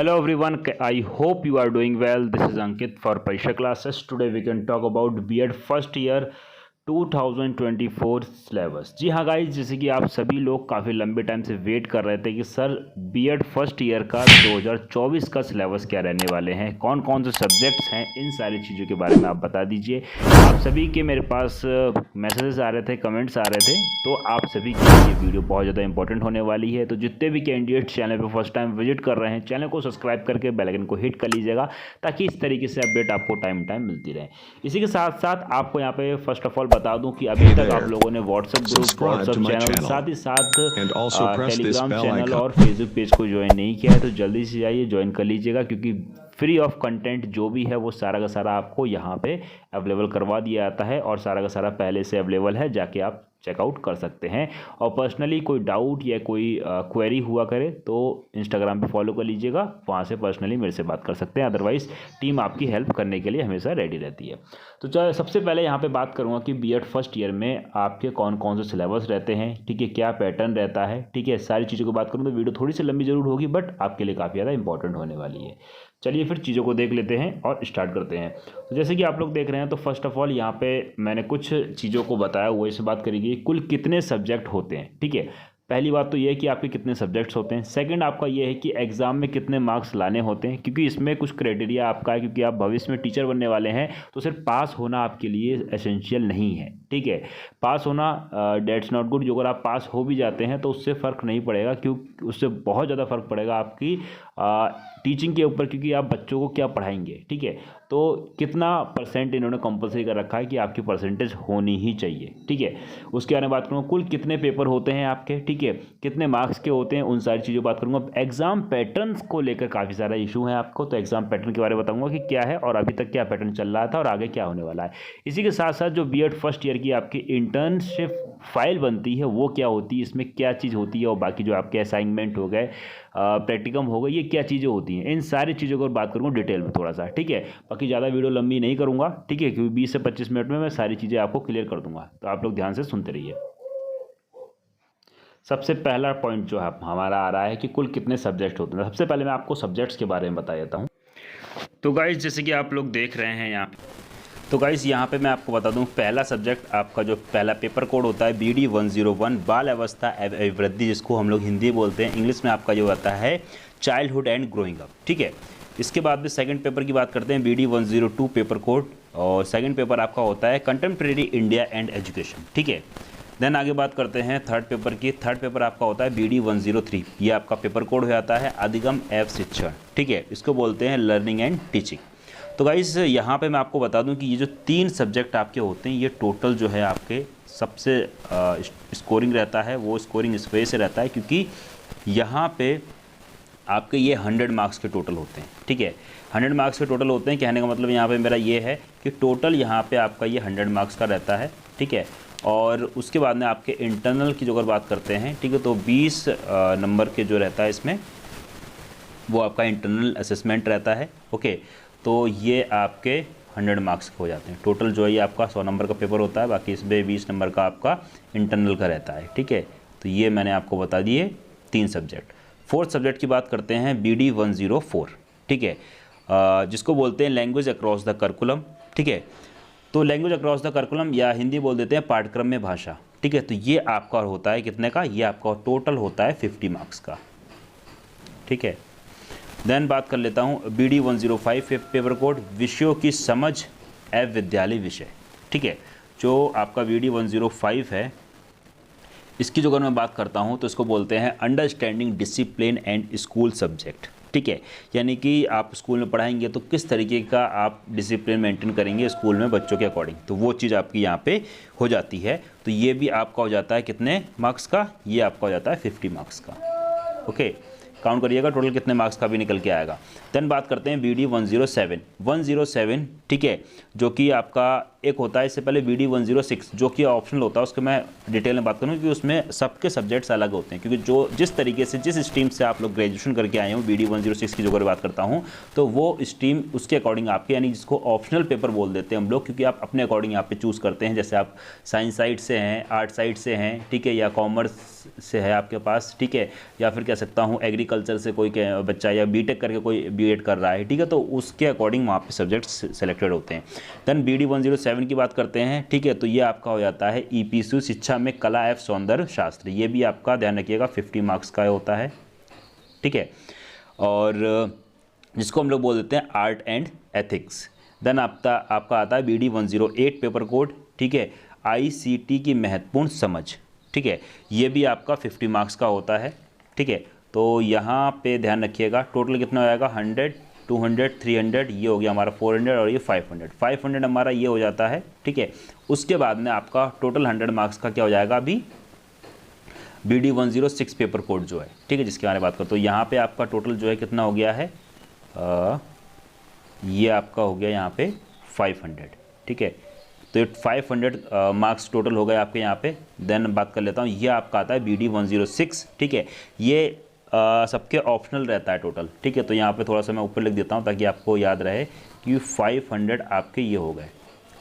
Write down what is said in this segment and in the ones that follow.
Hello everyone, I hope you are doing well. This is Ankit for Parisha classes. Today we can talk about B.Ed first year 2024 सिलेबस। जी हाँ guys, जैसे कि आप सभी लोग काफ़ी लंबे टाइम से वेट कर रहे थे कि सर B.Ed फर्स्ट ईयर का 2024 का सिलेबस क्या रहने वाले हैं, कौन कौन से सब्जेक्ट्स हैं, इन सारी चीज़ों के बारे में आप बता दीजिए। आप सभी के मेरे पास मैसेजेस आ रहे थे, कमेंट्स आ रहे थे, तो आप सभी के लिए ये वीडियो बहुत ज़्यादा इंपॉर्टेंट होने वाली है। तो जितने भी कैंडिडेट चैनल पर फर्स्ट टाइम विजिट कर रहे हैं, चैनल को सब्सक्राइब करके बेल आइकन को हिट कर लीजिएगा, ताकि इस तरीके से अपडेट आपको टाइम टाइम मिलती रहे। इसी के साथ साथ आपको यहाँ पे फर्स्ट ऑफ ऑल बता दूं कि अभी तक आप लोगों ने व्हाट्सएप ग्रुप, व्हाट्सएप चैनल, साथ ही साथ टेलीग्राम चैनल और फेसबुक पेज को ज्वाइन नहीं किया है, तो जल्दी से जाइए ज्वाइन कर लीजिएगा, क्योंकि फ्री ऑफ कंटेंट जो भी है वो सारा का सारा आपको यहाँ पे अवेलेबल करवा दिया जाता है, और सारा का सारा पहले से अवेलेबल है, जाके आप चेकआउट कर सकते हैं। और पर्सनली कोई डाउट या कोई क्वेरी हुआ करे तो इंस्टाग्राम पे फॉलो कर लीजिएगा, वहाँ से पर्सनली मेरे से बात कर सकते हैं। अदरवाइज़ टीम आपकी हेल्प करने के लिए हमेशा रेडी रहती है। तो चलो सबसे पहले यहाँ पे बात करूँगा कि B.Ed फर्स्ट ईयर में आपके कौन कौन से सिलेबस रहते हैं, ठीक है, क्या पैटर्न रहता है, ठीक है, सारी चीज़ों की बात करूँ तो वीडियो थोड़ी सी लंबी जरूर होगी, बट आपके लिए काफ़ी ज़्यादा इंपॉर्टेंट होने वाली है। चलिए फिर चीज़ों को देख लेते हैं और स्टार्ट करते हैं। तो जैसे कि आप लोग देख रहे हैं, तो फर्स्ट ऑफ ऑल यहाँ पे मैंने कुछ चीज़ों को बताया हुआ, इससे बात करेंगे कुल कितने सब्जेक्ट होते हैं। ठीक है, पहली बात तो ये है कि आपके कितने सब्जेक्ट्स होते हैं। सेकंड आपका ये है कि एग्ज़ाम में कितने मार्क्स लाने होते हैं, क्योंकि इसमें कुछ क्राइटेरिया आपका है, क्योंकि आप भविष्य में टीचर बनने वाले हैं, तो सिर्फ पास होना आपके लिए एसेंशियल नहीं है। ठीक है, पास होना डेट्स नॉट गुड। जो अगर आप पास हो भी जाते हैं तो उससे फ़र्क नहीं पड़ेगा, क्योंकि उससे बहुत ज़्यादा फ़र्क पड़ेगा आपकी टीचिंग के ऊपर, क्योंकि आप बच्चों को क्या पढ़ाएंगे। ठीक है, तो कितना परसेंट इन्होंने कंपलसरी कर रखा है कि आपकी परसेंटेज होनी ही चाहिए। ठीक है, उसके बारे में बात करूँगा, कुल कितने पेपर होते हैं आपके, ठीक है, कितने मार्क्स के होते हैं, उन सारी चीज़ों बात करूँगा। एग्जाम पैटर्न्स को लेकर काफ़ी सारा इशू है आपको, तो एग्जाम पैटर्न के बारे में बताऊँगा कि क्या है और अभी तक क्या पैटर्न चल रहा था और आगे क्या होने वाला है। इसी के साथ साथ जो B.Ed फर्स्ट ईयर की आपकी इंटर्नशिप फाइल बनती है वो क्या होती है, इसमें क्या चीज़ होती है, और बाकी जो आपके असाइनमेंट हो गए, प्रैक्टिकम हो गए, ये क्या चीज़ें होती हैं, इन सारी चीज़ों को बात करूँगा डिटेल में थोड़ा सा। ठीक है, बाकी ज़्यादा वीडियो लंबी नहीं करूँगा, ठीक है, क्योंकि 20 से 25 मिनट में मैं सारी चीज़ें आपको क्लियर कर दूँगा, तो आप लोग ध्यान से सुनते रहिए। सबसे पहला पॉइंट जो है हमारा आ रहा है कि कुल कितने सब्जेक्ट होते हैं। सबसे पहले मैं आपको सब्जेक्ट्स के बारे में बता देता हूँ। तो गाइज जैसे कि आप लोग देख रहे हैं यहाँ, तो गाइस यहाँ पे मैं आपको बता दूं, पहला सब्जेक्ट आपका जो पहला पेपर कोड होता है BD 101 बाल अवस्था अभिवृद्धि, जिसको हम लोग हिंदी बोलते हैं, इंग्लिश में आपका जो आता है चाइल्डहुड एंड ग्रोइंग अप। ठीक है, इसके बाद में सेकंड पेपर की बात करते हैं, BD 102 पेपर कोड, और सेकंड पेपर आपका होता है कंटेम्प्रेरी इंडिया एंड एजुकेशन। ठीक है, देन आगे बात करते हैं थर्ड पेपर की। थर्ड पेपर आपका होता है BD 103, ये आपका पेपर कोड हो जाता है अधिगम एवं शिक्षण। ठीक है, इसको बोलते हैं लर्निंग एंड टीचिंग। तो गाइस यहाँ पे मैं आपको बता दूं कि ये जो 3 सब्जेक्ट आपके होते हैं, ये टोटल जो है आपके सबसे स्कोरिंग रहता है, वो स्कोरिंग इस वजह से रहता है क्योंकि यहाँ पे आपके ये 100 मार्क्स के टोटल होते हैं। ठीक है, 100 मार्क्स के टोटल होते हैं, कहने का मतलब यहाँ पे मेरा ये है कि टोटल यहाँ पे आपका ये 100 मार्क्स का रहता है। ठीक है, और उसके बाद में आपके इंटरनल की जो अगर बात करते हैं, ठीक है, तो 20 नंबर के जो रहता है इसमें, वो आपका इंटरनल असेसमेंट रहता है। ओके, तो ये आपके 100 मार्क्स हो जाते हैं। टोटल जो है ये आपका 100 नंबर का पेपर होता है, बाकी इसमें 20 नंबर का आपका इंटरनल का रहता है। ठीक है, तो ये मैंने आपको बता दिए 3 सब्जेक्ट। फोर्थ सब्जेक्ट की बात करते हैं BD 104। ठीक है, जिसको बोलते हैं लैंग्वेज अक्रॉस द करिकुलम। ठीक है, तो लैंग्वेज अक्रॉस द करिकुलम या हिंदी बोल देते हैं पाठ्यक्रम में भाषा। ठीक है, तो ये आपका होता है कितने का, ये आपका टोटल होता है 50 मार्क्स का। ठीक है, देन बात कर लेता हूँ BD 105 पेपर कोड विषयों की समझ एवं विद्यालय विषय। ठीक है, जो आपका BD 105 है, इसकी जो अगर मैं बात करता हूँ तो इसको बोलते हैं understanding discipline and school subject. ठीक है, यानी कि आप स्कूल में पढ़ाएंगे तो किस तरीके का आप डिसिप्लिन मेंटेन करेंगे स्कूल में बच्चों के अकॉर्डिंग, तो वो चीज़ आपकी यहाँ पे हो जाती है। तो ये भी आपका हो जाता है कितने मार्क्स का, ये आपका हो जाता है 50 मार्क्स का। ओके, काउंट करिएगा टोटल कितने मार्क्स का भी निकल के आएगा। देन बात करते हैं BD 107। ठीक है, जो कि आपका एक होता है इससे पहले BD 106 जो कि ऑप्शनल होता है, उसके मैं डिटेल में बात करूँ कि उसमें सबके सब्जेक्ट्स अलग होते हैं, क्योंकि जो जिस तरीके से जिस स्ट्रीम से आप लोग ग्रेजुएशन करके आए हो, BD 106 की जो अगर बात करता हूँ तो वो स्ट्रीम उसके अकॉर्डिंग आपके, यानी जिसको ऑप्शनल पेपर बोल देते हैं हम लोग, क्योंकि आप अपने अकॉर्डिंग यहाँ पे चूज़ करते हैं। जैसे आप साइंस साइड से हैं, आर्ट साइड से हैं, ठीक है, या कॉमर्स से है आपके पास, ठीक है, या फिर कह सकता हूँ एग्रीकल्चर से कोई बच्चा या बीटेक करके कोई बीएड कर रहा है, ठीक है, तो उसके अकॉर्डिंग वहाँ पे सब्जेक्ट्स सेलेक्टेड होते हैं। देन BD 107 की बात करते हैं, ठीक है, तो ये आपका हो जाता है EPSU शिक्षा में कला एवं सौंदर्य शास्त्र, ये भी आपका ध्यान रखिएगा 50 मार्क्स का होता है, ठीक है, और जिसको हम लोग बोल देते हैं आर्ट एंड एथिक्स। देन आपका आता है BD 108 पेपर कोड, ठीक है, ICT की महत्वपूर्ण समझ, ठीक है, ये भी आपका 50 मार्क्स का होता है, ठीक है, तो यहाँ पे ध्यान रखिएगा टोटल कितना हो जाएगा 100, 200, 300, ये हो गया हमारा 400 और ये 500 हमारा ये हो जाता है, ठीक है। उसके बाद में आपका टोटल 100 मार्क्स का क्या हो जाएगा अभी BD 106 पेपर कोड जो है, ठीक है, जिसके बारे में बात करते हो। यहाँ पे आपका टोटल जो है कितना हो गया है, ये आपका हो गया यहाँ पे 500, ठीक है, तो ये 500 मार्क्स टोटल हो गए आपके यहाँ पे। देन बात कर लेता हूँ, ये आपका आता है BD 106, ठीक है, ये सबके ऑप्शनल रहता है टोटल, ठीक है, तो यहाँ पे थोड़ा सा मैं ऊपर लिख देता हूँ ताकि आपको याद रहे कि 500 आपके ये हो गए,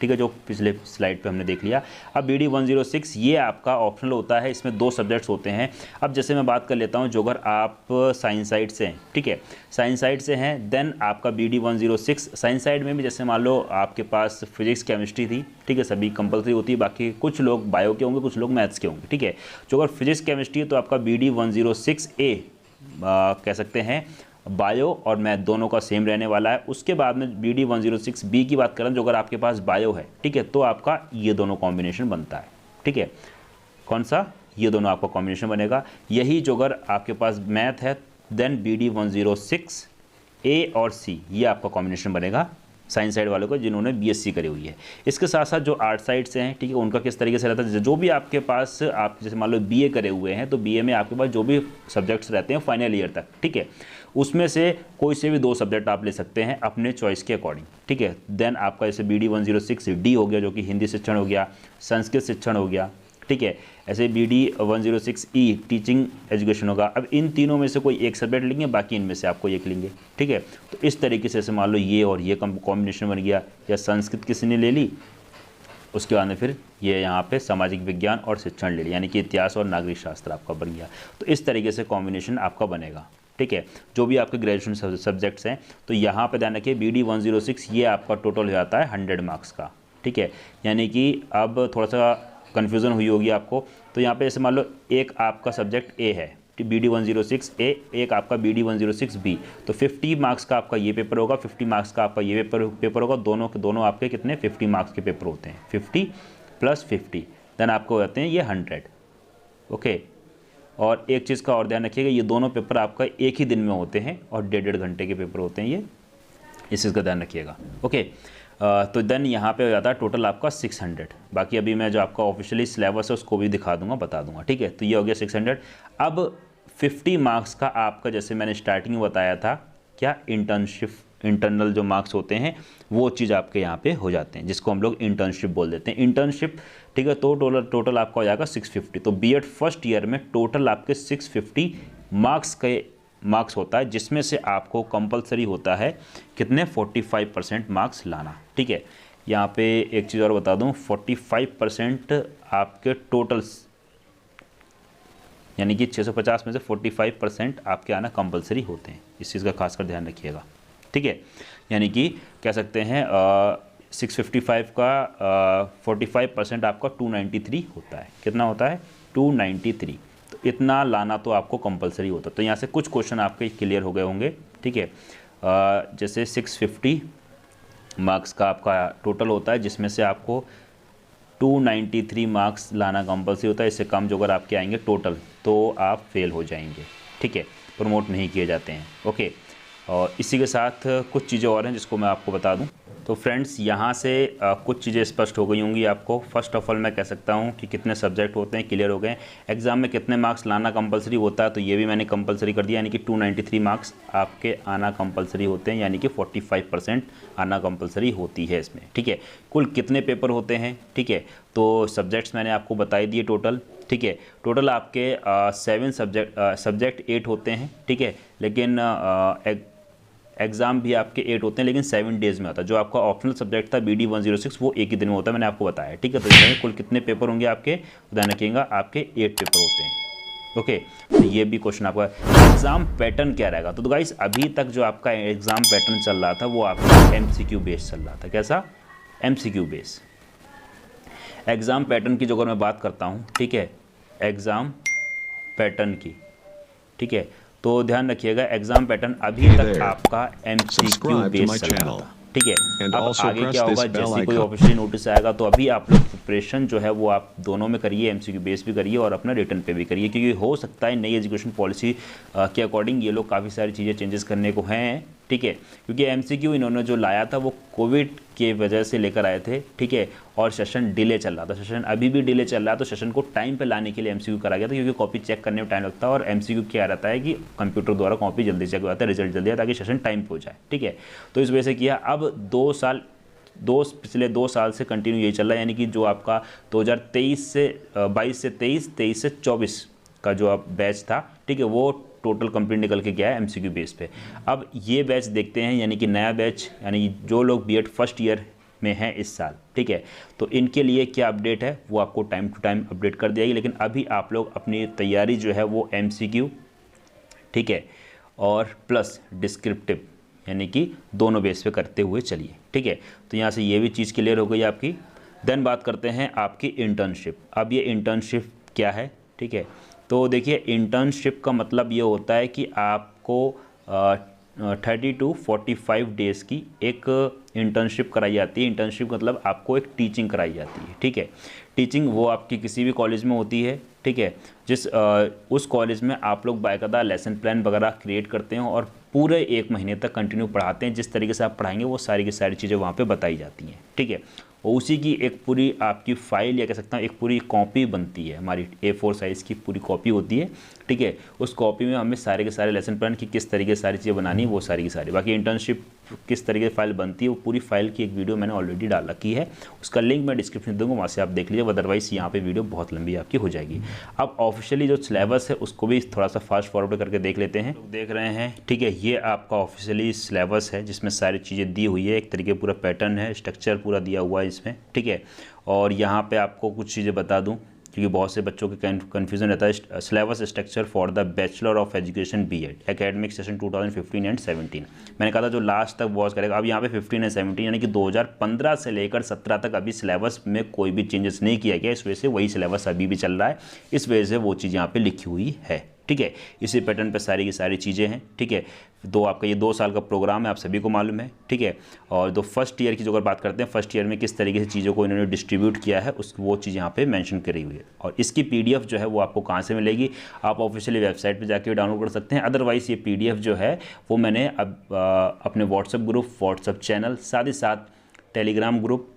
ठीक है, जो पिछले स्लाइड पे हमने देख लिया। अब BD 106 ये आपका ऑप्शनल होता है, इसमें 2 सब्जेक्ट्स होते हैं। अब जैसे मैं बात कर लेता हूँ, जो अगर आप साइंस साइड से हैं, ठीक है, साइंस साइड से हैं, देन आपका BD 106 साइंस साइड में भी जैसे मान लो आपके पास फिजिक्स केमिस्ट्री थी, ठीक है, सभी कंपलसरी होती है, बाकी कुछ लोग बायो के होंगे, कुछ लोग मैथ्स के होंगे, ठीक है, जो अगर फिजिक्स केमिस्ट्री है तो आपका BD 106A कह सकते हैं बायो और मैथ दोनों का सेम रहने वाला है। उसके बाद में BD 106B की बात करें, जो अगर आपके पास बायो है, ठीक है, तो आपका ये दोनों कॉम्बिनेशन बनता है, ठीक है, कौन सा, ये दोनों आपका कॉम्बिनेशन बनेगा। यही जो अगर आपके पास मैथ है, देन BD 106A और C ये आपका कॉम्बिनेशन बनेगा साइंस साइड वालों को जिन्होंने BSc करी हुई है। इसके साथ साथ जो आर्ट साइड से हैं, ठीक है, उनका किस तरीके से रहता है, जो भी आपके पास आप जैसे मान लो BA करे हुए हैं, तो BA में आपके पास जो भी सब्जेक्ट्स रहते हैं फाइनल ईयर तक, ठीक है, उसमें से कोई से भी 2 सब्जेक्ट आप ले सकते हैं अपने चॉइस के अकॉर्डिंग, ठीक है। देन आपका जैसे BD 106D हो गया, जो कि हिंदी शिक्षण हो गया, संस्कृत शिक्षण हो गया, ठीक है, ऐसे BD 106E टीचिंग एजुकेशन होगा। अब इन तीनों में से कोई एक सब्जेक्ट लेंगे, बाकी इनमें से आपको एक लेंगे, ठीक है, तो इस तरीके से जैसे मान लो ये और ये कॉम्बिनेशन बन गया, या संस्कृत किसी ने ले ली, उसके बाद में फिर ये यहाँ पे सामाजिक विज्ञान और शिक्षण ले लिया, यानी कि इतिहास और नागरिक शास्त्र आपका बन गया। तो इस तरीके से कॉम्बिनेशन आपका बनेगा, ठीक है, जो भी आपके ग्रेजुएशन सब्जेक्ट्स हैं। तो यहाँ पे ध्यान रखिए BD 106 ये आपका टोटल हो जाता है 100 मार्क्स का, ठीक है, यानी कि अब थोड़ा सा कन्फ्यूज़न हुई होगी आपको। तो यहाँ पे जैसे मान लो एक आपका सब्जेक्ट A है, BD 106A, एक आपका BD 106B, तो 50 मार्क्स का आपका ये पेपर होगा, 50 मार्क्स का आपका ये पेपर होगा, दोनों के दोनों आपके कितने 50 मार्क्स के पेपर होते हैं, 50 + 50, देन आपको हो जाते हैं ये 100, ओके। और एक चीज़ का और ध्यान रखिएगा, ये दोनों पेपर आपका एक ही दिन में होते हैं और 1.5 घंटे के पेपर होते हैं ये, इस चीज़ का ध्यान रखिएगा, ओके। तो देन यहाँ पे हो जाता है टोटल आपका 600। बाकी अभी मैं जो आपका ऑफिशियली सिलेबस है उसको भी दिखा दूंगा, बता दूंगा, ठीक है। तो ये हो गया 600। अब 50 मार्क्स का आपका जैसे मैंने स्टार्टिंग में बताया था, क्या इंटरनल जो मार्क्स होते हैं वो चीज़ आपके यहाँ पे हो जाते हैं, जिसको हम लोग इंटर्नशिप बोल देते हैं, इंटर्नशिप, ठीक है। तो टोटल आपका हो जाएगा 650। तो BEd फर्स्ट ईयर में टोटल आपके 650 मार्क्स होता है, जिसमें से आपको कंपलसरी होता है कितने 45% मार्क्स लाना, ठीक है। यहाँ पे एक चीज़ और बता दूँ, 45% आपके टोटल, यानी कि 650 में से 45% आपके आना कंपलसरी होते हैं, इस चीज़ का खासकर ध्यान रखिएगा, ठीक है। यानी कि कह सकते हैं 655 का 45% आपका 293 होता है, कितना होता है 293। तो इतना लाना तो आपको कंपलसरी होता है। तो यहाँ से कुछ क्वेश्चन आपके क्लियर हो गए होंगे, ठीक है। जैसे 650 मार्क्स का आपका टोटल होता है, जिसमें से आपको 293 मार्क्स लाना कंपलसरी होता है। इससे कम जो अगर आपके आएंगे टोटल तो आप फेल हो जाएंगे, ठीक है, प्रमोट नहीं किए जाते हैं, ओके। और इसी के साथ कुछ चीज़ें और हैं जिसको मैं आपको बता दूं। तो फ्रेंड्स यहाँ से कुछ चीज़ें स्पष्ट हो गई होंगी आपको। फर्स्ट ऑफ ऑल मैं कह सकता हूँ कि कितने सब्जेक्ट होते हैं क्लियर हो गए। एग्ज़ाम में कितने मार्क्स लाना कंपलसरी होता है, तो ये भी मैंने कंपलसरी कर दिया, यानी कि 293 मार्क्स आपके आना कंपलसरी होते हैं, यानी कि 45% आना कंपलसरी होती है इसमें। ठीक है, कुल कितने पेपर होते हैं, ठीक है, तो सब्जेक्ट्स मैंने आपको बता दिए टोटल। ठीक है, टोटल आपके 7 सब्जेक्ट 8 होते हैं। ठीक है, लेकिन एग्ज़ाम भी आपके 8 होते हैं, लेकिन 7 डेज़ में होता है। जो आपका ऑप्शनल सब्जेक्ट था BD 106 वो एक ही दिन में होता है, मैंने आपको बताया। ठीक है, तो इसमें कुल कितने पेपर होंगे आपके, ध्यान रखिएगा, आपके 8 पेपर होते हैं। ओके, तो ये भी क्वेश्चन आपका। एग्ज़ाम पैटर्न क्या रहेगा, तो गाइस अभी तक जो आपका एग्ज़ाम पैटर्न चल रहा था वो आपका MCQ बेस चल रहा था। कैसा? MCQ base. एग्ज़ाम पैटर्न की जो अगर मैं बात करता हूँ, ठीक है, एग्ज़ाम पैटर्न की, ठीक है, तो ध्यान रखिएगा एग्जाम पैटर्न अभी तक आपका MCQ बेस चल रहा था। ठीक है, अब आगे क्या होगा, जैसे कोई ऑफिशियल नोटिस आएगा तो अभी आप लोग प्रिपरेशन जो है वो आप दोनों में करिए, MCQ बेस भी करिए और अपना रिटर्न पे भी करिए, क्योंकि हो सकता है नई एजुकेशन पॉलिसी के अकॉर्डिंग ये लोग काफ़ी सारी चीज़ें चेंजेस करने को हैं। ठीक है, क्योंकि MCQ इन्होंने जो लाया था वो कोविड के वजह से लेकर आए थे। ठीक है, और सेशन डिले चल रहा था, सेशन अभी भी डिले चल रहा है, तो सेशन को टाइम पे लाने के लिए MCQ करा गया था, क्योंकि कॉपी चेक करने में टाइम लगता है और MCQ क्या रहता है कि कंप्यूटर द्वारा कॉपी जल्दी चेक हो जाता है, रिजल्ट जल्दी है, ताकि सेशन टाइम पे हो जाए। ठीक है, तो इस वजह से किया। अब पिछले 2 साल से कंटिन्यू यही चल रहा है, यानी कि जो आपका 2023 से 22 से 23 से 24 का जो आप बैच था, ठीक है, वो टोटल कंप्लीट निकल के गया है MCQ बेस पे। अब ये बैच देखते हैं, यानी कि नया बैच, यानी जो लोग B.Ed फर्स्ट ईयर में हैं इस साल, ठीक है, तो इनके लिए क्या अपडेट है वो आपको टाइम टू टाइम अपडेट कर दिया जाएगी। लेकिन अभी आप लोग अपनी तैयारी जो है वो MCQ, ठीक है, और प्लस डिस्क्रिप्टिव, यानी कि दोनों बेस पे करते हुए चलिए। ठीक है, तो यहाँ से ये भी चीज़ क्लियर हो गई आपकी। देन बात करते हैं आपकी इंटर्नशिप। अब ये इंटर्नशिप क्या है, ठीक है, तो देखिए इंटर्नशिप का मतलब ये होता है कि आपको 30 to 45 डेज़ की एक इंटर्नशिप कराई जाती है। इंटर्नशिप मतलब आपको एक टीचिंग कराई जाती है। ठीक है, टीचिंग वो आपकी किसी भी कॉलेज में होती है। ठीक है, उस कॉलेज में आप लोग बाकायदा लेसन प्लान वगैरह क्रिएट करते हैं और पूरे 1 महीने तक कंटिन्यू पढ़ाते हैं। जिस तरीके से आप पढ़ाएंगे वो सारी की सारी चीज़ें वहाँ पे बताई जाती हैं। ठीक है, और उसी की एक पूरी आपकी फ़ाइल या कह सकता हूँ एक पूरी कॉपी बनती है, हमारी A4 साइज़ की पूरी कॉपी होती है। ठीक है, उस कॉपी में हमें सारे के सारे लेसन प्लान की किस तरीके से सारी चीज़ें बनानी है वो सारी की सारी। बाकी इंटर्नशिप किस तरीके से फाइल बनती है वो पूरी फाइल की एक वीडियो मैंने ऑलरेडी डाल रखी है, उसका लिंक मैं डिस्क्रिप्शन दूंगा, वहाँ से आप देख लीजिए। अदरवाइज़ यहाँ पे वीडियो बहुत लंबी आपकी हो जाएगी। अब ऑफिशियली जो सिलेबस है उसको भी थोड़ा सा फास्ट फॉरवर्ड करके देख लेते हैं। तो देख रहे हैं, ठीक है, ये आपका ऑफिशियली सिलेबस है जिसमें सारी चीज़ें दी हुई है, एक तरीके पूरा पैटर्न है, स्ट्रक्चर पूरा दिया हुआ है इसमें। ठीक है, और यहाँ पर आपको कुछ चीज़ें बता दूँ क्योंकि बहुत से बच्चों के कन्फ्यूजन रहता है। Syllabus structure for the bachelor of education B.Ed academic session 2015 and 17, मैंने कहा था जो लास्ट तक वॉच करेगा। अब यहाँ पे 15 एंड 17 यानी कि 2015 से लेकर 17 तक अभी सिलेबस में कोई भी चेंजेस नहीं किया गया, इस वजह से वही सिलेबस अभी भी चल रहा है, इस वजह से वो चीज़ यहाँ पर लिखी हुई है। ठीक है, इसी पैटर्न पे सारी की सारी चीज़ें हैं। ठीक है, आपका ये 2 साल का प्रोग्राम है, आप सभी को मालूम है। ठीक है, और फर्स्ट ईयर की जो अगर बात करते हैं, फर्स्ट ईयर में किस तरीके से चीज़ों को इन्होंने डिस्ट्रीब्यूट किया है वो चीज़ यहाँ पे मेंशन करी हुई है। और इसकी PDF जो है वो आपको कहाँ से मिलेगी, आप ऑफिशियली वेबसाइट पे जाके डाउनलोड कर सकते हैं। अदरवाइज़ ये PDF जो है वो मैंने अब अपने व्हाट्सएप ग्रुप, व्हाट्सएप चैनल, साथ ही साथ टेलीग्राम ग्रुप,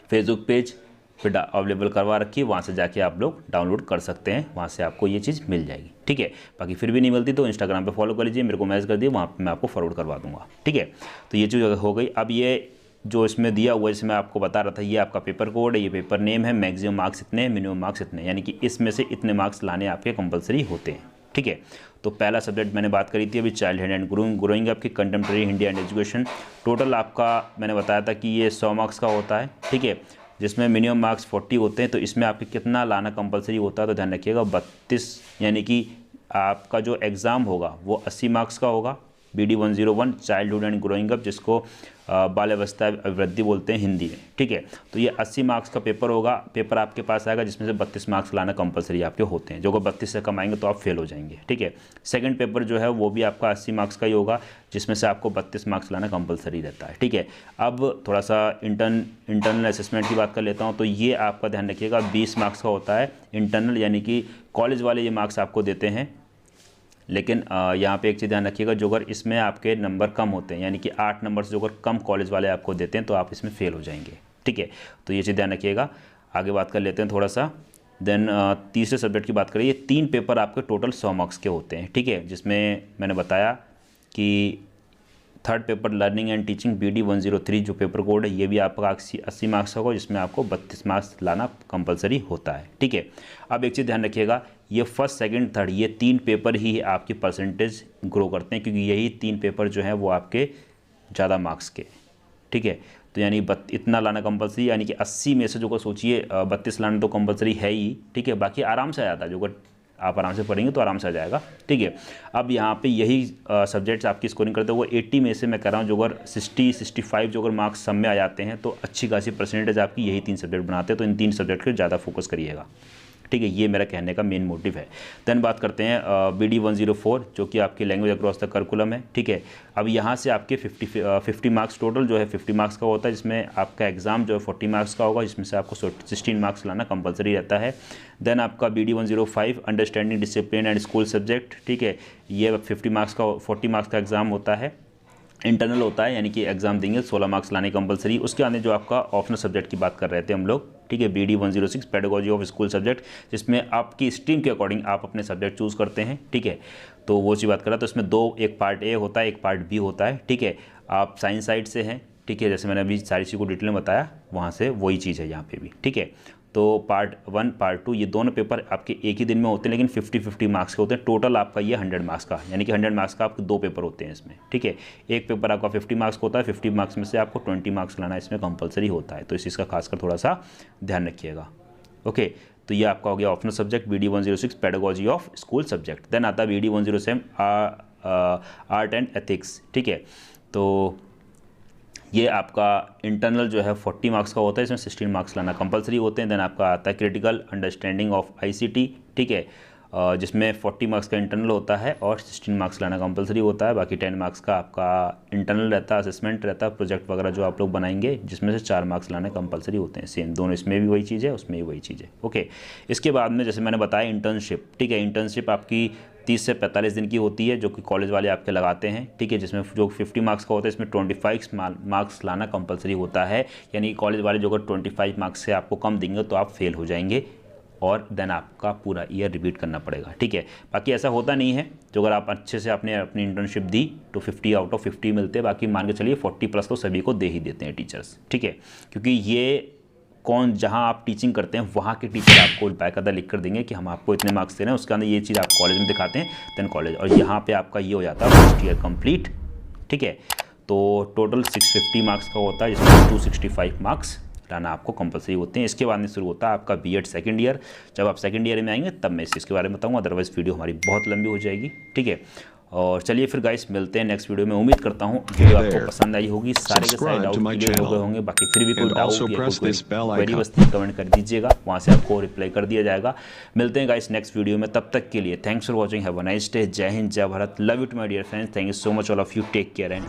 फेसबुक पेज फिर अवेलेबल करवा रखी है, वहाँ से जाके आप लोग डाउनलोड कर सकते हैं, वहाँ से आपको ये चीज़ मिल जाएगी। ठीक है, बाकी फिर भी नहीं मिलती तो इंस्टाग्राम पे फॉलो कर लीजिए, मेरे को मैसेज कर दिए, वहाँ पे मैं आपको फॉरवर्ड करवा दूँगा। ठीक है, तो ये चीज़ हो गई। अब ये जो इसमें दिया हुआ है, जैसे मैं आपको बता रहा था, ये आपका पेपर कोड है, ये पेपर नेम है, मैक्सिमम मार्क्स इतने, मिनिमम मार्क्स इतने, यानी कि इसमें से इतने मार्क्स लाने आपके कंपलसरी होते हैं। ठीक है, तो पहला सब्जेक्ट मैंने बात करी थी अभी, चाइल्डहुड एंड ग्रोइंग आपकी contemporary Hindi and education. Total आपका मैंने बताया था कि ये 100 मार्क्स का होता है। ठीक है, जिसमें मिनिमम मार्क्स 40 होते हैं, तो इसमें आपके कितना लाना कंपलसरी होता है, तो ध्यान रखिएगा 32, यानी कि आपका जो एग्ज़ाम होगा वो 80 मार्क्स का होगा। BD 101 childhood and growing up, जिसको बाल अवस्था अभिवृद्धि बोलते हैं हिंदी में। ठीक है, तो ये 80 मार्क्स का पेपर होगा, पेपर आपके पास आएगा जिसमें से 32 मार्क्स लाना कंपलसरी आपके होते हैं। जो को 32 से कम आएंगे तो आप फेल हो जाएंगे। ठीक है, सेकंड पेपर जो है वो भी आपका 80 मार्क्स का ही होगा, जिसमें से आपको 32 मार्क्स लाना कंपलसरी रहता है। ठीक है, अब थोड़ा सा इंटरनल असेसमेंट की बात कर लेता हूँ, तो ये आपका ध्यान रखिएगा 20 मार्क्स का होता है इंटरनल, यानी कि कॉलेज वाले ये मार्क्स आपको देते हैं लेकिन यहाँ पे एक चीज़ ध्यान रखिएगा, जो अगर इसमें आपके नंबर कम होते हैं, यानी कि 8 नंबर से जो अगर कम कॉलेज वाले आपको देते हैं तो आप इसमें फेल हो जाएंगे, ठीक है। तो ये चीज़ ध्यान रखिएगा। आगे बात कर लेते हैं थोड़ा सा। देन तीसरे सब्जेक्ट की बात करें, ये 3 पेपर आपके टोटल 100 मार्क्स के होते हैं, ठीक है, जिसमें मैंने बताया कि third paper learning and teaching BD 103 जो पेपर कोड है, ये भी आपका 80 मार्क्स का होगा, जिसमें आपको 32 मार्क्स लाना कंपलसरी होता है, ठीक है। अब एक चीज़ ध्यान रखिएगा, ये फर्स्ट सेकंड थर्ड ये 3 पेपर ही आपकी परसेंटेज ग्रो करते हैं, क्योंकि यही 3 पेपर जो हैं वो आपके ज़्यादा मार्क्स के, ठीक है। तो यानी इतना लाना कंपलसरी, यानी कि 80 में से जो को सोचिए 32 लाना तो कंपलसरी है ही, ठीक है। बाकी आराम से आ जाता है, जो आप आराम से पढ़ेंगे तो आराम से आ जाएगा, ठीक है। अब यहाँ पे यही सब्जेक्ट्स आपकी स्कोरिंग करते हैं वो 80 में से मैं कह रहा हूँ, जो अगर 60-65 जो अगर मार्क्स सब में आ जाते हैं तो अच्छी खासी परसेंटेज आपकी यही 3 सब्जेक्ट बनाते हैं। तो इन 3 सब्जेक्ट पर ज़्यादा फोकस करिएगा, ठीक है। ये मेरा कहने का मेन मोटिव है। देन बात करते हैं BD 104 जो कि आपकी लैंग्वेज अक्रॉस द करिकुलम है, ठीक है। अब यहाँ से आपके 50 मार्क्स टोटल जो है 50 मार्क्स का होता है, जिसमें आपका एग्जाम जो है 40 मार्क्स का होगा, जिसमें से आपको 16 मार्क्स लाना कंपलसरी रहता है। देन आपका BD 105 understanding discipline and school subject, ठीक है। ये 40 मार्क्स का एग्जाम होता है, इंटरनल होता है, यानी कि एग्जाम देंगे 16 मार्क्स लाने कंपलसरी। उसके आने जो आपका ऑप्शनल सब्जेक्ट की बात कर रहे थे हम लोग, ठीक है, BD 106 pedagogy of school subject, जिसमें आपकी स्ट्रीम के अकॉर्डिंग आप अपने सब्जेक्ट चूज़ करते हैं, ठीक है। तो वो चीज़ बात कर रहा, तो इसमें 2, एक पार्ट ए होता है, एक पार्ट बी होता है, ठीक है। आप साइंस साइड से हैं, ठीक है, जैसे मैंने अभी सारी चीज़ को डिटेल में बताया, वहाँ से वही चीज़ है यहाँ पे भी, ठीक है। तो पार्ट 1 पार्ट 2 ये दोनों पेपर आपके एक ही दिन में होते हैं, लेकिन 50-50 मार्क्स के होते हैं। टोटल आपका ये 100 मार्क्स का, यानी कि 100 मार्क्स का आपके 2 पेपर होते हैं इसमें, ठीक है। एक पेपर आपका 50 मार्क्स का होता है, 50 मार्क्स में से आपको 20 मार्क्स लाना इसमें कंपलसरी होता है। तो इस चीज़ का खासकर थोड़ा सा ध्यान रखिएगा, ओके। तो ये आपका हो गया optional subject BD 106 pedagogy of school subject. Then आता है BD 107 आर्ट एंड एथिक्स, ठीक है। तो ये आपका इंटरनल जो है 40 मार्क्स का होता है, इसमें 16 मार्क्स लाना कंपलसरी होते हैं। देन आपका आता है क्रिटिकल अंडरस्टैंडिंग ऑफ ICT, ठीक है, जिसमें 40 मार्क्स का इंटरनल होता है और 16 मार्क्स लाना कंपलसरी होता है। बाकी 10 मार्क्स का आपका इंटरनल रहता है, असेसमेंट रहता है, प्रोजेक्ट वगैरह जो आप लोग बनाएंगे, जिसमें से 4 मार्क्स लाने कंपलसरी होते हैं। सेम दोनों, इसमें भी वही चीज़ है, उसमें भी वही चीज़ है, ओके। इसके बाद में जैसे मैंने बताया इंटर्नशिप, ठीक है। इंटर्नशिप आपकी 30 से 45 दिन की होती है, जो कि कॉलेज वाले आपके लगाते हैं, ठीक है, जिसमें जो 50 मार्क्स का होता है इसमें 25 मार्क्स लाना कंपलसरी होता है। यानी कॉलेज वाले जो अगर 25 मार्क्स से आपको कम देंगे तो आप फेल हो जाएंगे, और देन आपका पूरा ईयर रिपीट करना पड़ेगा, ठीक है। बाकी ऐसा होता नहीं है, जो अगर आप अच्छे से आपने अपनी इंटर्नशिप दी तो 50 आउट ऑफ 50 मिलते हैं। बाकी मान के चलिए 40+ तो सभी को दे ही देते हैं टीचर्स, ठीक है। क्योंकि ये जहाँ आप टीचिंग करते हैं वहाँ के टीचर आपको बाकायदा लिख कर देंगे कि हम आपको इतने मार्क्स दे रहे हैं, उसके अंदर ये चीज़ आप कॉलेज में दिखाते हैं, देन कॉलेज, और यहाँ पे आपका ये हो जाता है फर्स्ट ईयर कंप्लीट, ठीक है। तो टोटल 650 मार्क्स का होता है, जिसमें 265 मार्क्स लाना आपको कंपलसरी होते हैं। इसके बाद में शुरू होता है आपका BEd सेकेंड ईयर। जब आप सेकेंड ईयर में आएंगे तब मैं इसके बारे में बताऊँगा, अदरवाइज़ वीडियो हमारी बहुत लंबी हो जाएगी, ठीक है। और चलिए फिर गाइस मिलते हैं नेक्स्ट वीडियो में। उम्मीद करता हूँ वीडियो आपको पसंद आई होगी, सारे के सारे डाउट क्लियर हो गए होंगे। बाकी फिर भी कोई डाउट या कोई क्वेरी बस कमेंट कर दीजिएगा, वहाँ से आपको रिप्लाई कर दिया जाएगा। मिलते हैं गाइस नेक्स्ट वीडियो में, तब तक के लिए thanks for watching, have a nice day, जय हिंद जय Bharat, love you to my dear friends, thank you so much all of you, take care and